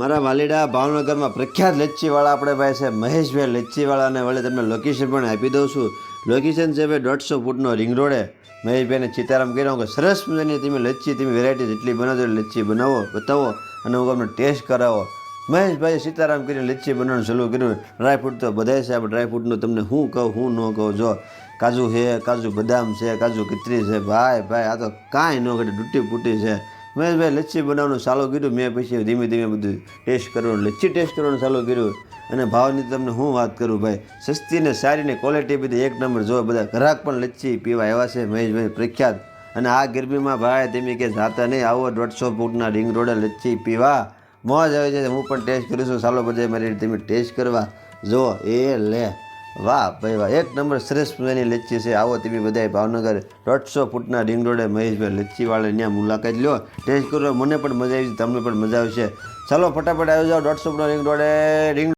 મારા વાલીડા ભાવનગરમાં પ્રખ્યાત લચ્છીવાળા આપણે ભાઈ છે મહેશભાઈ લચ્છીવાળા, અને વળી તમને લોકેશન પણ આપી દઉં છું. લોકેશન છે ભાઈ 150 ફૂટનો રિંગ રોડે. મહેશભાઈને સીતારામ કહી કે સરસ મજાની તમે લચ્છી, તમે વેરાયટી જેટલી બનાવજો લચ્છી બનાવો, બતાવો અને હું તમને ટેસ્ટ કરાવો. મહેશભાઈએ સીતારામ કરીને લચ્છી બનાવવાનું ચાલુ કર્યું. ડ્રાયફ્રૂટ તો બધાય છે, આપણે ડ્રાયફ્રૂટનું તમને હું કહું હું ન કહું. જો કાજુ છે, કાજુ બદામ છે, કાજુ કતરી છે, ભાઈ આ તો કાંઈ ન ઘટે, તૂટી ફૂટી છે. મહેશભાઈ લચ્છી બનાવવાનું ચાલુ કર્યું. મેં પછી ધીમે ધીમે બધું ટેસ્ટ કરવાનું, લચ્છી ટેસ્ટ કરવાનું ચાલુ કર્યું. અને ભાવની તમને હું વાત કરું ભાઈ, સસ્તી ને સારી ને ક્વોલિટી બધી એક નંબર. જો બધા ગ્રાહક પણ લચ્છી પીવા આવ્યા છે મહેશભાઈ પ્રખ્યાત. અને આ ગરમીમાં ભાઈ તમે કે જાતા નહીં, આવો 150 ફૂટના રિંગ રોડે લચ્છી પીવા મોજ આવે છે. હું પણ ટેસ્ટ કરું છું, ચાલો બધા મારી તમે ટેસ્ટ કરવા જો. એ લે વાહ ભાઈ વાહ, એક નંબર સરસ મજાની લચ્છી છે. આવો તમે બધા ભાવનગર 150 ફૂટના રિંગ રોડે મહેશભાઈ લચ્છીવાળા ત્યાં મુલાકાત લો, ટેસ્ટ કરો. મને પણ મજા આવી છે, તમને પણ મજા આવશે. ચાલો ફટાફટ આવી જાઓ 150 ફૂટના રિંગ રોડે.